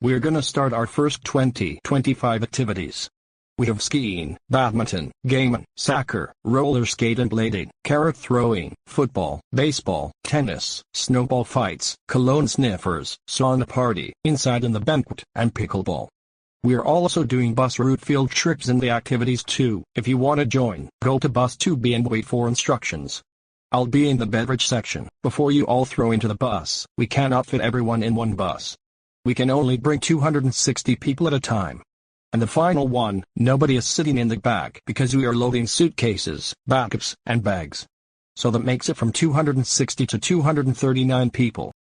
We're gonna start our first 20-25 activities. We have skiing, badminton, gaming, soccer, roller skating, blading, carrot throwing, football, baseball, tennis, snowball fights, cologne sniffers, sauna party, inside in the banquet, and pickleball. We're also doing bus route field trips in the activities too. If you want to join, go to bus 2B and wait for instructions. I'll be in the beverage section. Before you all throw into the bus, we cannot fit everyone in one bus. We can only bring 260 people at a time. And the final one, nobody is sitting in the back because we are loading suitcases, backups, and bags. So that makes it from 260 to 239 people.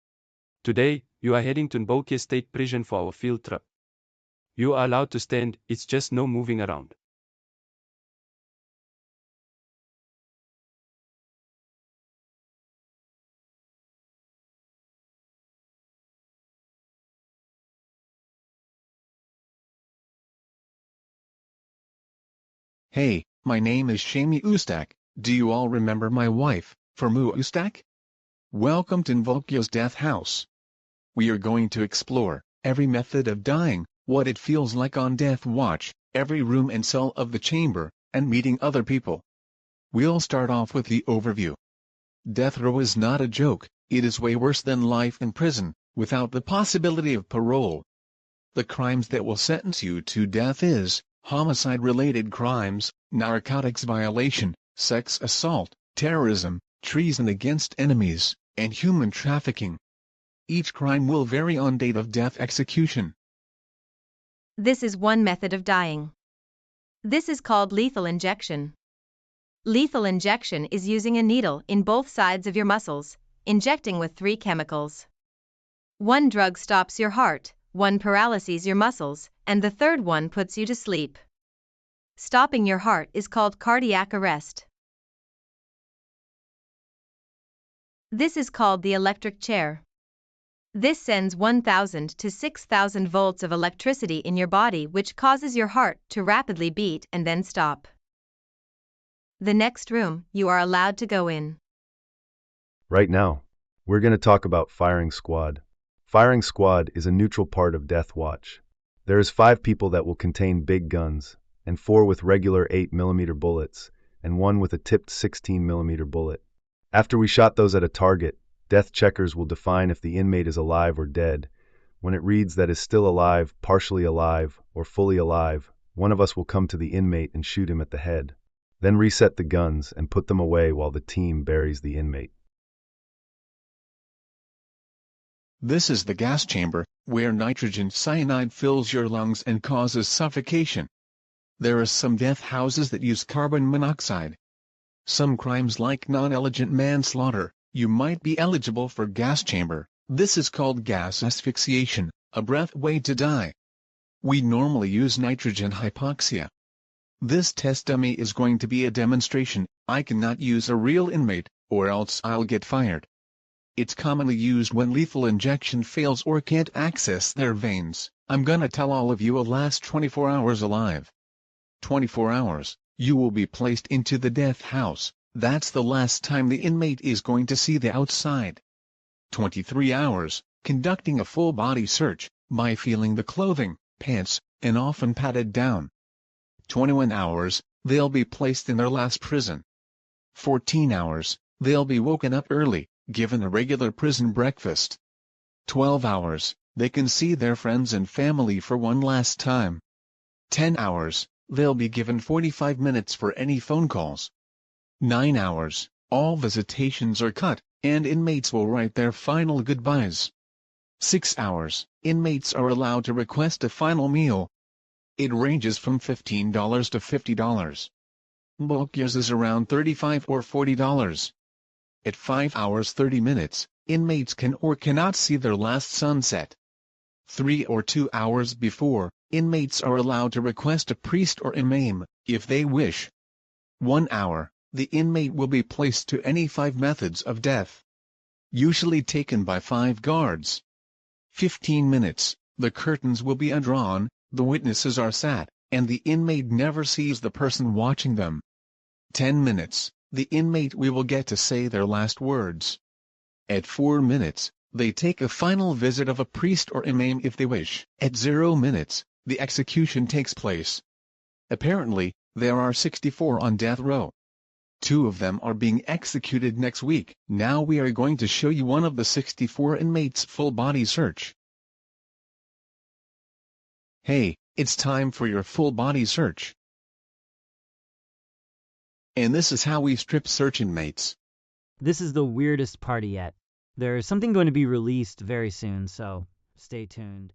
Today, you are heading to Nbokia State Prison for our field trip. You are allowed to stand, it's just no moving around. Hey, my name is Shami Ustak. Do you all remember my wife, Fermu Ustak? Welcome to Nbokia's Death House. We are going to explore every method of dying, what it feels like on death watch, every room and cell of the chamber, and meeting other people. We'll start off with the overview. Death row is not a joke, it is way worse than life in prison, without the possibility of parole. The crimes that will sentence you to death is homicide-related crimes, narcotics violation, sex assault, terrorism, treason against enemies, and human trafficking. Each crime will vary on date of death execution. This is one method of dying. This is called lethal injection. Lethal injection is using a needle in both sides of your muscles, injecting with 3 chemicals. One drug stops your heart, one paralyzes your muscles, and the third one puts you to sleep. Stopping your heart is called cardiac arrest. This is called the electric chair. This sends 1,000 to 6,000 volts of electricity in your body, which causes your heart to rapidly beat and then stop. The next room you are allowed to go in. Right now, we're going to talk about firing squad. Firing squad is a neutral part of Death Watch. There is 5 people that will contain big guns, and 4 with regular 8mm bullets, and 1 with a tipped 16mm bullet. After we shot those at a target, death checkers will define if the inmate is alive or dead. When it reads that is still alive, partially alive, or fully alive, one of us will come to the inmate and shoot him at the head. Then reset the guns and put them away while the team buries the inmate. This is the gas chamber, where nitrogen cyanide fills your lungs and causes suffocation. There are some death houses that use carbon monoxide. Some crimes like non-elegant manslaughter, you might be eligible for gas chamber. This is called gas asphyxiation, a breath way to die. We normally use nitrogen hypoxia. This test dummy is going to be a demonstration. I cannot use a real inmate, or else I'll get fired. It's commonly used when lethal injection fails or can't access their veins. I'm gonna tell all of you will last 24 hours alive. 24 hours, you will be placed into the death house. That's the last time the inmate is going to see the outside. 23 hours, conducting a full body search, by feeling the clothing, pants, and often patted down. 21 hours, they'll be placed in their last prison. 14 hours, they'll be woken up early, given a regular prison breakfast. 12 hours, they can see their friends and family for one last time. 10 hours, they'll be given 45 minutes for any phone calls. 9 hours, all visitations are cut, and inmates will write their final goodbyes. 6 hours, inmates are allowed to request a final meal. It ranges from $15 to $50. Nbokia's is around $35 or $40. At 5 hours 30 minutes, inmates can or cannot see their last sunset. 3 or 2 hours before, inmates are allowed to request a priest or imam, if they wish. 1 hour, the inmate will be placed to any 5 methods of death, usually taken by 5 guards. 15 minutes, the curtains will be undrawn, the witnesses are sat, and the inmate never sees the person watching them. 10 minutes, the inmate will get to say their last words. At 4 minutes, They take a final visit of a priest or imam if they wish. At 0 minutes, the execution takes place. Apparently, there are 64 on death row. 2 of them are being executed next week. Now we are going to show you one of the 64 inmates' full-body search. Hey, it's time for your full-body search. And this is how we strip search inmates. This is the weirdest party yet. There's something going to be released very soon, so stay tuned.